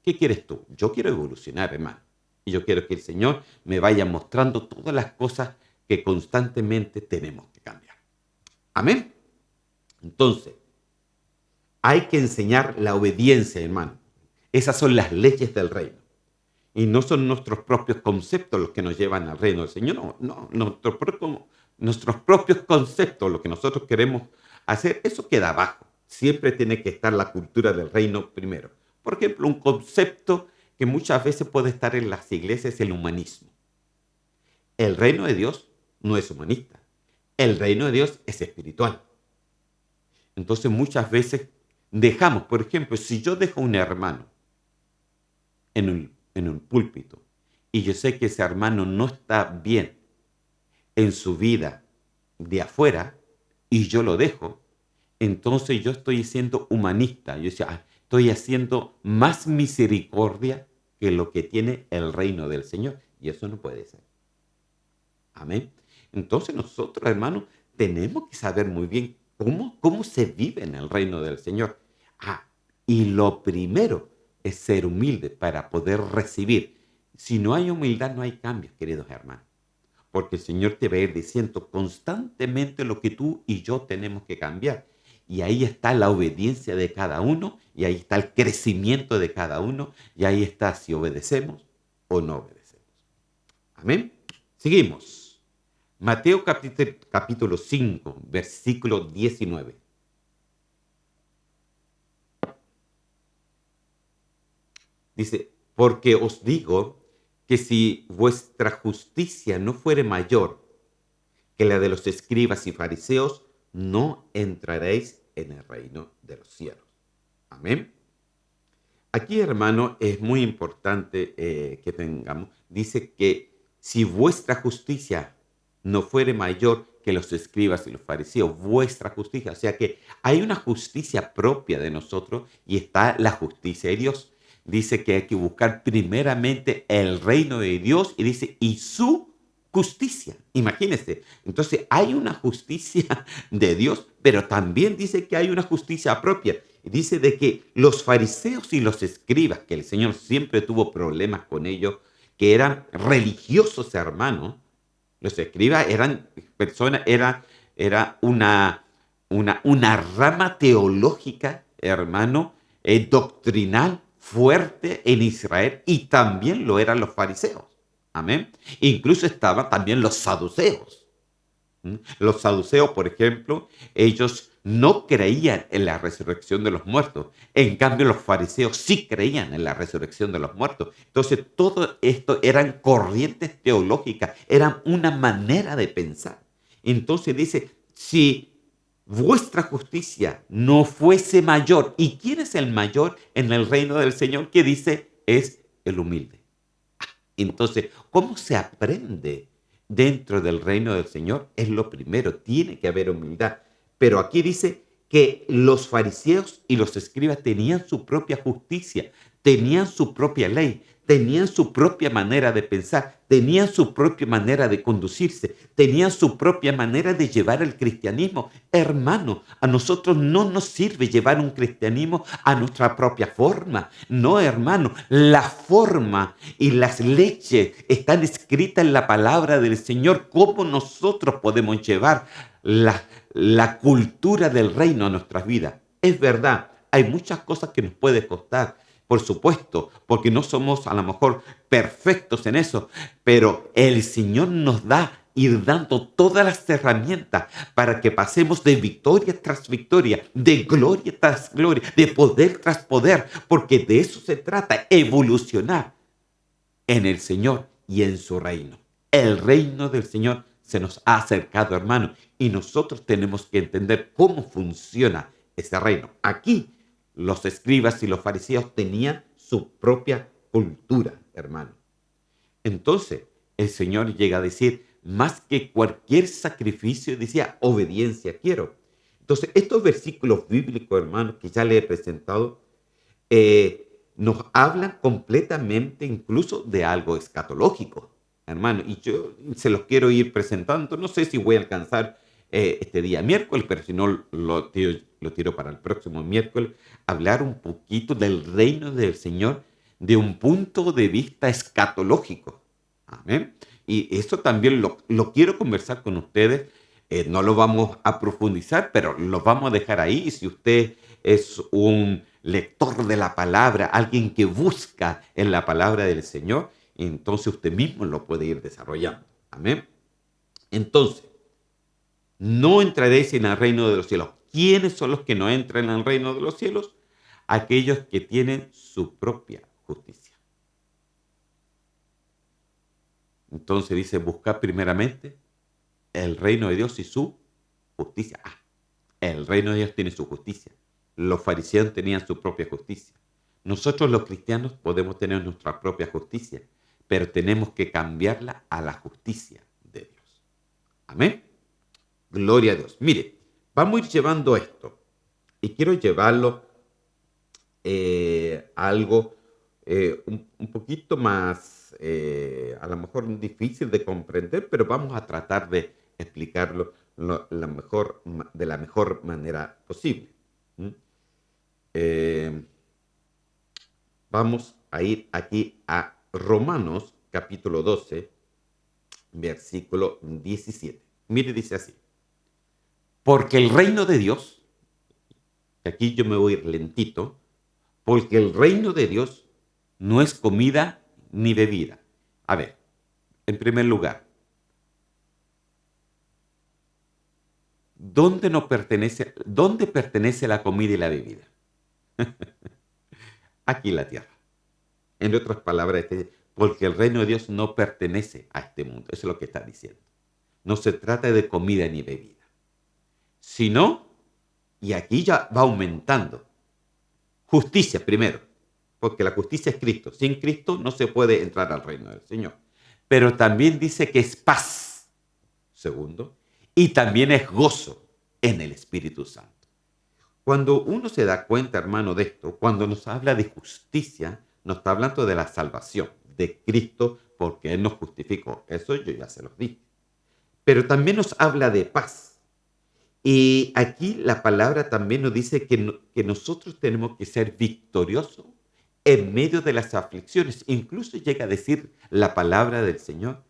¿qué quieres tú? Yo quiero evolucionar, hermano. Y yo quiero que el Señor me vaya mostrando todas las cosas que constantemente tenemos que cambiar. Amén. Entonces, hay que enseñar la obediencia, hermano. Esas son las leyes del reino. Y no son nuestros propios conceptos los que nos llevan al reino del Señor, no, nuestros propios conceptos, lo que nosotros queremos hacer, eso queda abajo. Siempre tiene que estar la cultura del reino primero. Por ejemplo, un concepto que muchas veces puede estar en las iglesias es el humanismo. El reino de Dios no es humanista. El reino de Dios es espiritual. Entonces muchas veces dejamos, por ejemplo, si yo dejo a un hermano en un púlpito y yo sé que ese hermano no está bien en su vida de afuera y yo lo dejo, entonces yo estoy siendo humanista. Yo decía, estoy haciendo más misericordia que lo que tiene el reino del Señor. Y eso no puede ser. Amén. Entonces nosotros, hermanos, tenemos que saber muy bien cómo se vive en el reino del Señor. Y lo primero es ser humilde para poder recibir. Si no hay humildad, no hay cambios, queridos hermanos. Porque el Señor te va a ir diciendo constantemente lo que tú y yo tenemos que cambiar. y ahí está la obediencia de cada uno, y ahí está el crecimiento de cada uno, y ahí está si obedecemos o no obedecemos. Amén. Seguimos. Mateo capítulo 5, versículo 19. Dice, porque os digo que si vuestra justicia no fuere mayor que la de los escribas y fariseos, no entraréis en el reino de los cielos. Amén. Aquí, hermano, es muy importante que tengamos, dice que si vuestra justicia no fuere mayor que los escribas y los fariseos, vuestra justicia, o sea que hay una justicia propia de nosotros y está la justicia de Dios. Dice que hay que buscar primeramente el reino de Dios y dice, y su justicia. Imagínense. Entonces hay una justicia de Dios, pero también dice que hay una justicia propia. Dice de que los fariseos y los escribas, que el Señor siempre tuvo problemas con ellos, que eran religiosos hermanos, los escribas eran personas, era una rama teológica, hermano, doctrinal fuerte en Israel, y también lo eran los fariseos. Amén. Incluso estaban también los saduceos. Los saduceos, por ejemplo, ellos no creían en la resurrección de los muertos. En cambio, los fariseos sí creían en la resurrección de los muertos. Entonces, todo esto eran corrientes teológicas, eran una manera de pensar. Entonces dice, si vuestra justicia no fuese mayor, ¿y quién es el mayor en el reino del Señor? Que dice, es el humilde. Entonces, ¿cómo se aprende dentro del reino del Señor? Es lo primero, tiene que haber humildad. Pero aquí dice que los fariseos y los escribas tenían su propia justicia, tenían su propia ley, tenían su propia manera de pensar, tenían su propia manera de conducirse, tenían su propia manera de llevar el cristianismo. Hermano, a nosotros no nos sirve llevar un cristianismo a nuestra propia forma. No, hermano, la forma y las leyes están escritas en la palabra del Señor. ¿Cómo nosotros podemos llevar la cultura del reino a nuestras vidas? Es verdad, hay muchas cosas que nos puede costar, por supuesto, porque no somos a lo mejor perfectos en eso, pero el Señor nos da ir dando todas las herramientas para que pasemos de victoria tras victoria, de gloria tras gloria, de poder tras poder, porque de eso se trata, evolucionar en el Señor y en su reino. El reino del Señor se nos ha acercado, hermano, y nosotros tenemos que entender cómo funciona ese reino. Aquí los escribas y los fariseos tenían su propia cultura, hermano. Entonces, el Señor llega a decir, más que cualquier sacrificio, decía, obediencia quiero. Entonces, estos versículos bíblicos, hermano, que ya le he presentado, nos hablan completamente incluso de algo escatológico, hermano. Y yo se los quiero ir presentando. No sé si voy a alcanzar este día miércoles, pero si no, lo tiro para el próximo miércoles, hablar un poquito del reino del Señor de un punto de vista escatológico. Amén. Y esto también lo quiero conversar con ustedes. No lo vamos a profundizar, pero lo vamos a dejar ahí. Y si usted es un lector de la palabra, alguien que busca en la palabra del Señor, entonces usted mismo lo puede ir desarrollando. Amén. Entonces, no entraréis en el reino de los cielos. ¿Quiénes son los que no entran en el reino de los cielos? Aquellos que tienen su propia justicia. Entonces dice, buscad primeramente el reino de Dios y su justicia. El reino de Dios tiene su justicia. Los fariseos tenían su propia justicia. Nosotros los cristianos podemos tener nuestra propia justicia, pero tenemos que cambiarla a la justicia de Dios. Amén. Gloria a Dios. Mire, vamos a ir llevando esto y quiero llevarlo a algo un poquito más, a lo mejor difícil de comprender, pero vamos a tratar de explicarlo de la mejor manera posible. Vamos a ir aquí a Romanos capítulo 12, versículo 17. Mire, dice así. Porque el reino de Dios que aquí yo me voy a ir lentito, porque el reino de Dios no es comida ni bebida. A ver, en primer lugar, ¿dónde pertenece la comida y la bebida? Aquí en la tierra. En otras palabras, porque el reino de Dios no pertenece a este mundo. Eso es lo que está diciendo. No se trata de comida ni bebida, sino, y aquí ya va aumentando, justicia primero, porque la justicia es Cristo. Sin Cristo no se puede entrar al reino del Señor. Pero también dice que es paz, segundo, y también es gozo en el Espíritu Santo. Cuando uno se da cuenta, hermano, de esto, cuando nos habla de justicia, nos está hablando de la salvación de Cristo, porque Él nos justificó. Eso yo ya se los dije. Pero también nos habla de paz. Y aquí la palabra también nos dice que nosotros tenemos que ser victoriosos en medio de las aflicciones. Incluso llega a decir la palabra del Señor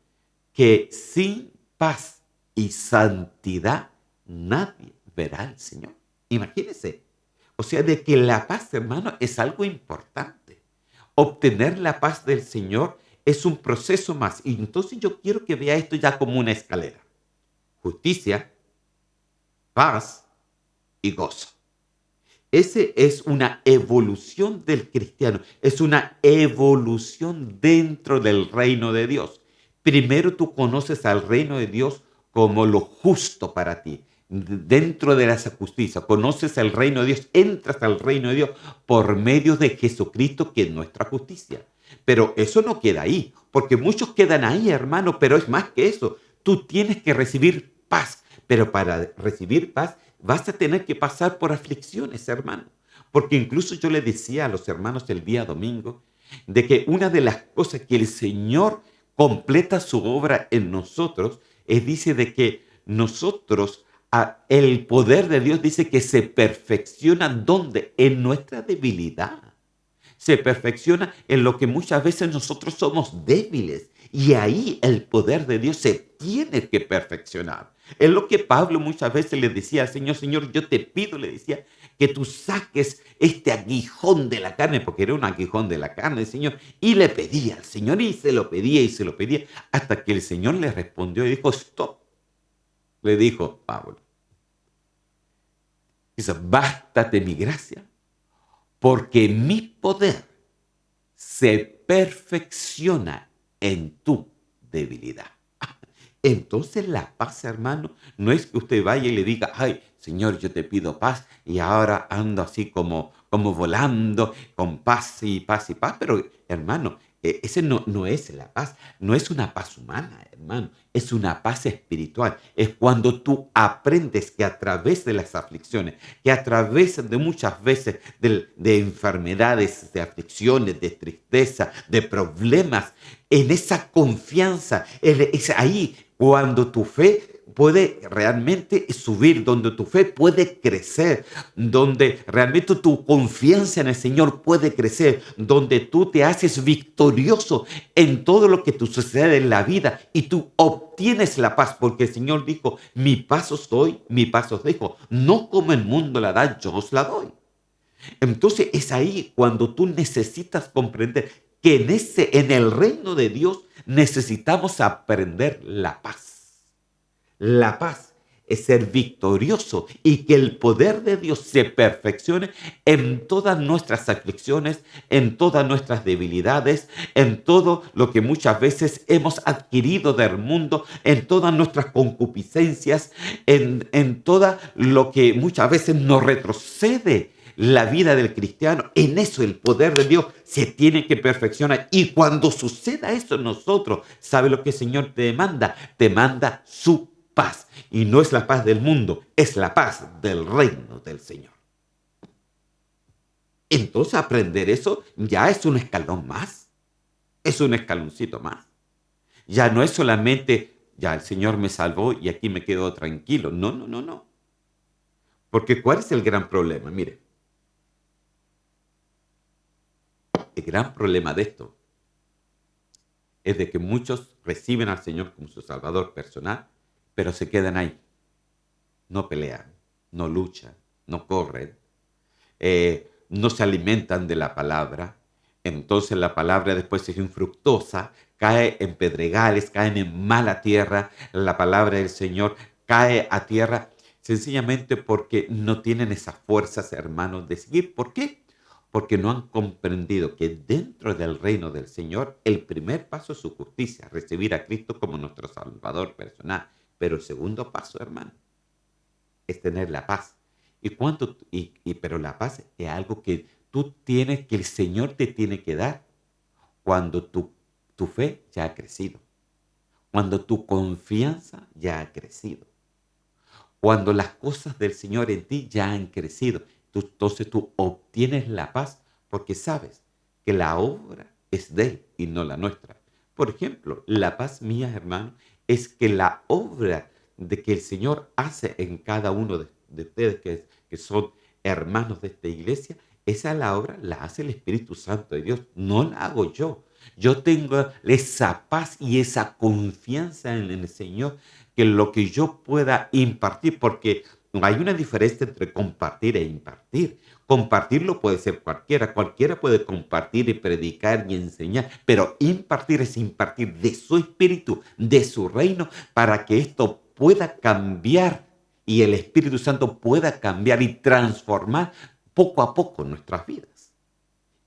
que sin paz y santidad nadie verá al Señor. Imagínense. O sea, de que la paz, hermano, es algo importante. Obtener la paz del Señor es un proceso más. Y entonces yo quiero que vea esto ya como una escalera. Justicia, paz y gozo. Ese es una evolución del cristiano, es una evolución dentro del reino de Dios. Primero tú conoces al reino de Dios como lo justo para ti. Dentro de esa justicia, conoces el reino de Dios, entras al reino de Dios por medio de Jesucristo, que es nuestra justicia. Pero eso no queda ahí, porque muchos quedan ahí, hermano, pero es más que eso. Tú tienes que recibir paz, pero para recibir paz vas a tener que pasar por aflicciones, hermano. Porque incluso yo le decía a los hermanos el día domingo de que una de las cosas que el Señor completa su obra en nosotros es, dice, de que nosotros, el poder de Dios dice que se perfecciona ¿dónde? En nuestra debilidad. Se perfecciona en lo que muchas veces nosotros somos débiles. Y ahí el poder de Dios se tiene que perfeccionar. Es lo que Pablo muchas veces le decía al Señor: Señor, yo te pido, le decía, que tú saques este aguijón de la carne, porque era un aguijón de la carne, Señor. Y le pedía al Señor, y se lo pedía, y se lo pedía, hasta que el Señor le respondió y dijo: stop. Le dijo Pablo, dice: bástate mi gracia, porque mi poder se perfecciona en tu debilidad. Entonces la paz, hermano, no es que usted vaya y le diga: ay, Señor, yo te pido paz, y ahora ando así como volando con paz y paz y paz. Pero, hermano, ese no es la paz, no es una paz humana, hermano, es una paz espiritual. Es cuando tú aprendes que a través de las aflicciones, que a través de muchas veces de enfermedades, de aflicciones, de tristeza, de problemas, en esa confianza, es ahí cuando tu fe puede realmente subir, donde tu fe puede crecer, donde realmente tu confianza en el Señor puede crecer, donde tú te haces victorioso en todo lo que te sucede en la vida y tú obtienes la paz, porque el Señor dijo: mi paz os doy, mi paz os dejo, no como el mundo la da, yo os la doy. Entonces es ahí cuando tú necesitas comprender que en el reino de Dios necesitamos aprender la paz. La paz es ser victorioso y que el poder de Dios se perfeccione en todas nuestras aflicciones, en todas nuestras debilidades, en todo lo que muchas veces hemos adquirido del mundo, en todas nuestras concupiscencias, en todo lo que muchas veces nos retrocede la vida del cristiano. En eso el poder de Dios se tiene que perfeccionar. Y cuando suceda eso en nosotros, ¿sabe lo que el Señor te demanda? Te manda su paz. Y no es la paz del mundo, es la paz del reino del Señor. Entonces aprender eso ya es un escalón más. Es un escaloncito más. Ya no es solamente: ya el Señor me salvó y aquí me quedo tranquilo. No, no, no, no. Porque ¿cuál es el gran problema? Mire, el gran problema de esto es de que muchos reciben al Señor como su Salvador personal, pero se quedan ahí. No pelean, no luchan, no corren. no se alimentan de la palabra. Entonces la palabra después es infructuosa, cae en pedregales, caen en mala tierra. La palabra del Señor cae a tierra sencillamente porque no tienen esas fuerzas, hermanos, de seguir. ¿Por qué? Porque no han comprendido que dentro del reino del Señor el primer paso es su justicia, recibir a Cristo como nuestro Salvador personal. Pero el segundo paso, hermano, es tener la paz. Pero la paz es algo que tú tienes, que el Señor te tiene que dar cuando tu fe ya ha crecido, cuando tu confianza ya ha crecido, cuando las cosas del Señor en ti ya han crecido. Entonces tú obtienes la paz porque sabes que la obra es de Él y no la nuestra. Por ejemplo, la paz mía, hermano, es que la obra de que el Señor hace en cada uno de ustedes que son hermanos de esta iglesia, esa la obra la hace el Espíritu Santo de Dios, no la hago yo. Yo tengo esa paz y esa confianza en el Señor que lo que yo pueda impartir, porque hay una diferencia entre compartir e impartir. Compartirlo puede ser cualquiera, cualquiera puede compartir y predicar y enseñar, pero impartir es impartir de su espíritu, de su reino, para que esto pueda cambiar y el Espíritu Santo pueda cambiar y transformar poco a poco nuestras vidas.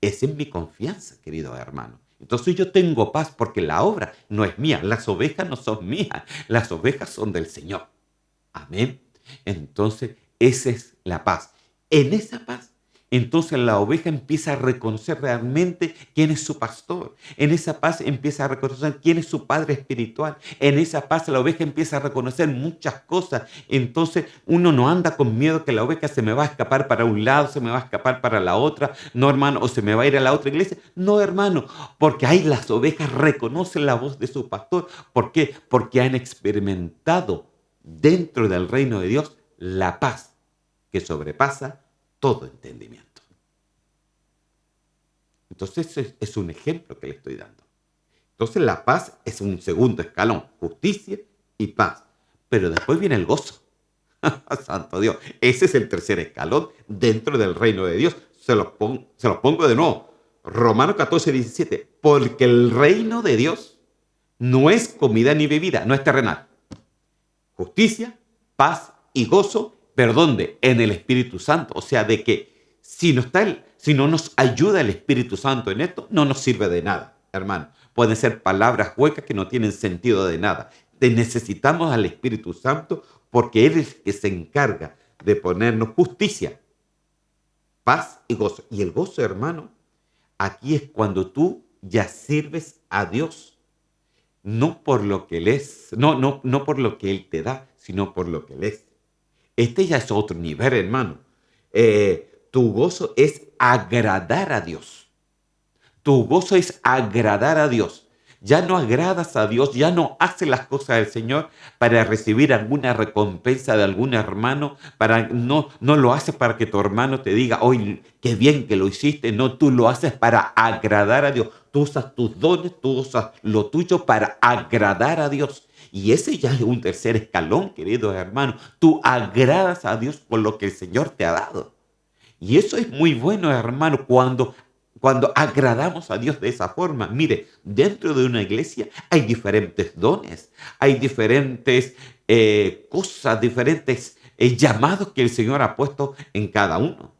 Esa es mi confianza, querido hermano. Entonces yo tengo paz porque la obra no es mía, las ovejas no son mías, las ovejas son del Señor. Amén. Entonces esa es la paz. En esa paz, entonces la oveja empieza a reconocer realmente quién es su pastor. En esa paz empieza a reconocer quién es su padre espiritual. En esa paz la oveja empieza a reconocer muchas cosas. Entonces uno no anda con miedo que la oveja se me va a escapar para un lado, se me va a escapar para la otra. No, hermano, o se me va a ir a la otra iglesia. No, hermano, porque ahí las ovejas reconocen la voz de su pastor. ¿Por qué? Porque han experimentado dentro del reino de Dios la paz que sobrepasa todo entendimiento. Entonces, ese es un ejemplo que le estoy dando. Entonces, la paz es un segundo escalón, justicia y paz. Pero después viene el gozo. Santo Dios, ese es el tercer escalón dentro del reino de Dios. Se los pongo de nuevo. Romanos 14:17. Porque el reino de Dios no es comida ni bebida, no es terrenal. Justicia, paz y gozo, pero ¿dónde? En el Espíritu Santo. O sea, de que si no nos ayuda el Espíritu Santo en esto, no nos sirve de nada, hermano. Pueden ser palabras huecas que no tienen sentido de nada. Necesitamos al Espíritu Santo porque Él es el que se encarga de ponernos justicia, paz y gozo. Y el gozo, hermano, aquí es cuando tú ya sirves a Dios no por lo que Él es, no por lo que Él te da, sino por lo que Él es. Este ya es otro nivel, hermano. Tu gozo es agradar a Dios. Tu gozo es agradar a Dios. Ya no agradas a Dios, ya no haces las cosas del Señor para recibir alguna recompensa de algún hermano, no lo haces para que tu hermano te diga, hoy qué bien que lo hiciste. No, tú lo haces para agradar a Dios. Tú usas tus dones, tú usas lo tuyo para agradar a Dios. Y ese ya es un tercer escalón, queridos hermanos. Tú agradas a Dios por lo que el Señor te ha dado. Y eso es muy bueno, hermano, cuando agradamos a Dios de esa forma. Mire, dentro de una iglesia hay diferentes dones, hay diferentes cosas, diferentes llamados que el Señor ha puesto en cada uno.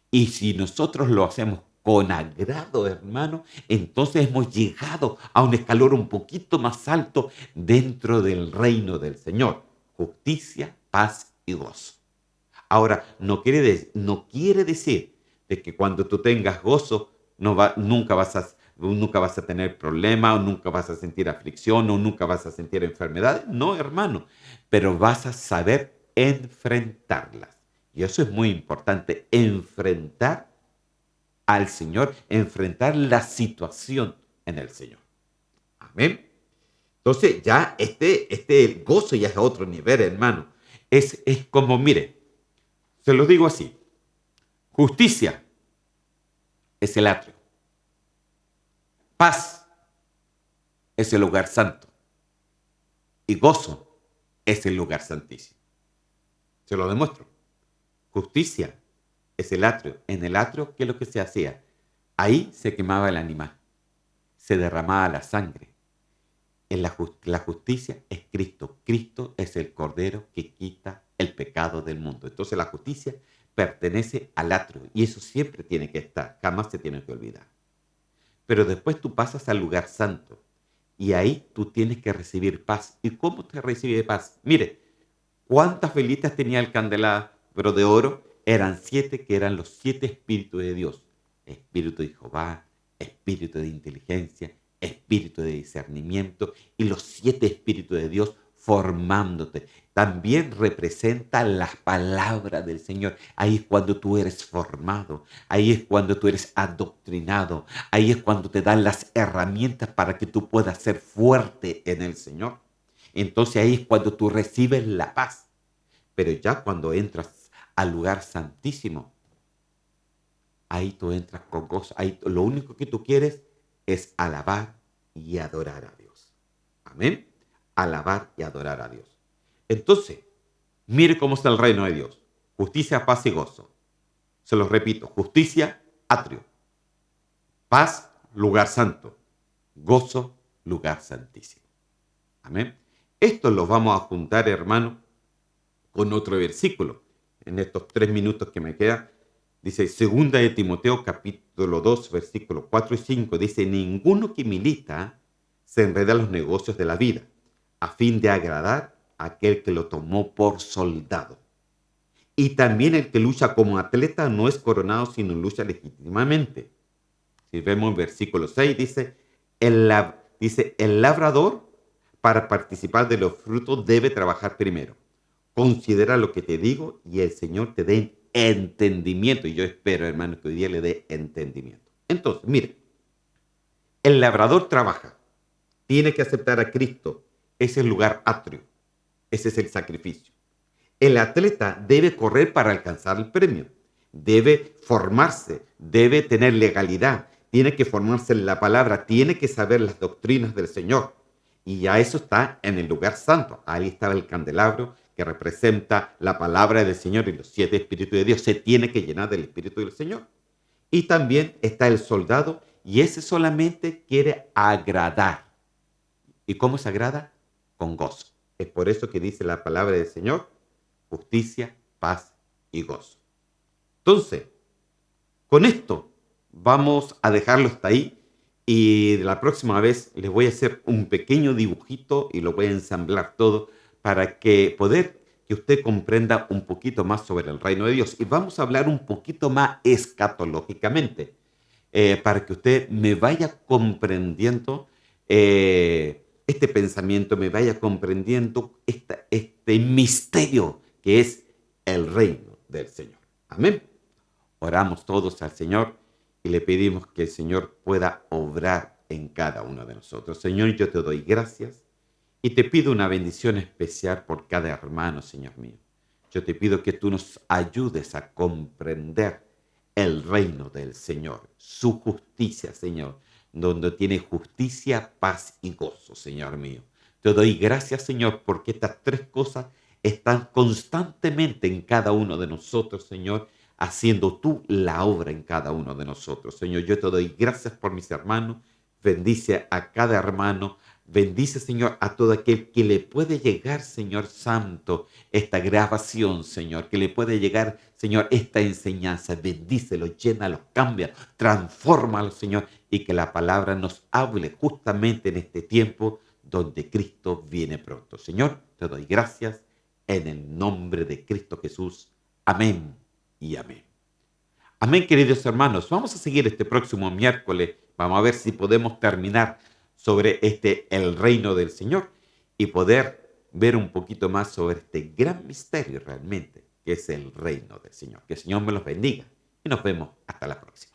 Y si nosotros lo hacemos con agrado, hermano, entonces hemos llegado a un escalón un poquito más alto dentro del reino del Señor. Justicia, paz y gozo. Ahora, no quiere decir de que cuando tú tengas gozo nunca vas a tener problemas, o nunca vas a sentir aflicción, o nunca vas a sentir enfermedades. No, hermano, pero vas a saber enfrentarlas. Y eso es muy importante, enfrentar al Señor, enfrentar la situación en el Señor. Amén. Entonces ya este gozo ya es a otro nivel, hermano. Es como, mire, se lo digo así. Justicia es el atrio. Paz es el lugar santo. Y gozo es el lugar santísimo. Se lo demuestro. Justicia es el atrio. En el atrio, ¿qué es lo que se hacía? Ahí se quemaba el animal, se derramaba la sangre. La justicia es Cristo. Cristo es el Cordero que quita el pecado del mundo. Entonces la justicia pertenece al atrio y eso siempre tiene que estar, jamás se tiene que olvidar. Pero después tú pasas al lugar santo y ahí tú tienes que recibir paz. ¿Y cómo te recibe paz? Mire, ¿cuántas velitas tenía el candelabro de oro? Eran 7, que eran los 7 espíritus de Dios. Espíritu de Jehová, espíritu de inteligencia, espíritu de discernimiento y los 7 espíritus de Dios formándote. También representa las palabras del Señor. Ahí es cuando tú eres formado, ahí es cuando tú eres adoctrinado, ahí es cuando te dan las herramientas para que tú puedas ser fuerte en el Señor. Entonces ahí es cuando tú recibes la paz. Pero ya cuando entras al lugar santísimo, ahí tú entras con gozo. Ahí lo único que tú quieres es alabar y adorar a Dios. Amén. Alabar y adorar a Dios. Entonces, mire cómo está el reino de Dios. Justicia, paz y gozo. Se los repito. Justicia, atrio. Paz, lugar santo. Gozo, lugar santísimo. Amén. Esto lo vamos a juntar, hermano, con otro versículo. En estos 3 minutos que me quedan, dice 2 de Timoteo capítulo 2, versículos 4 y 5, dice, ninguno que milita se enreda en los negocios de la vida, a fin de agradar a aquel que lo tomó por soldado. Y también el que lucha como atleta no es coronado, sino lucha legítimamente. Si vemos el versículo 6, dice, el labrador para participar de los frutos debe trabajar primero. Considera lo que te digo y el Señor te dé entendimiento. Y yo espero, hermano, que hoy día le dé entendimiento. Entonces, mire, el labrador trabaja, tiene que aceptar a Cristo. Ese es el lugar atrio, ese es el sacrificio. El atleta debe correr para alcanzar el premio, debe formarse, debe tener legalidad, tiene que formarse en la palabra, tiene que saber las doctrinas del Señor. Y ya eso está en el lugar santo. Ahí estaba el candelabro que representa la palabra del Señor y los 7 espíritus de Dios. Se tiene que llenar del espíritu del Señor. Y también está el soldado y ese solamente quiere agradar. ¿Y cómo se agrada? Con gozo. Es por eso que dice la palabra del Señor, justicia, paz y gozo. Entonces, con esto vamos a dejarlo hasta ahí y la próxima vez les voy a hacer un pequeño dibujito y lo voy a ensamblar todo para que usted comprenda un poquito más sobre el reino de Dios. Y vamos a hablar un poquito más escatológicamente para que usted me vaya comprendiendo este pensamiento, me vaya comprendiendo este misterio que es el reino del Señor. Amén. Oramos todos al Señor y le pedimos que el Señor pueda obrar en cada uno de nosotros. Señor, yo te doy gracias y te pido una bendición especial por cada hermano, Señor mío. Yo te pido que tú nos ayudes a comprender el reino del Señor, su justicia, Señor, donde tiene justicia, paz y gozo, Señor mío. Te doy gracias, Señor, porque estas 3 cosas están constantemente en cada uno de nosotros, Señor, haciendo tú la obra en cada uno de nosotros. Señor, yo te doy gracias por mis hermanos. Bendice a cada hermano. Bendice, Señor, a todo aquel que le puede llegar, Señor Santo, esta grabación, Señor, que le puede llegar, Señor, esta enseñanza. Bendícelo, llénalo, cámbialo, transfórmalo, Señor, y que la palabra nos hable justamente en este tiempo donde Cristo viene pronto. Señor, te doy gracias en el nombre de Cristo Jesús. Amén y amén. Amén, queridos hermanos. Vamos a seguir este próximo miércoles. Vamos a ver si podemos terminar sobre el reino del Señor y poder ver un poquito más sobre este gran misterio realmente, que es el reino del Señor. Que el Señor me los bendiga y nos vemos hasta la próxima.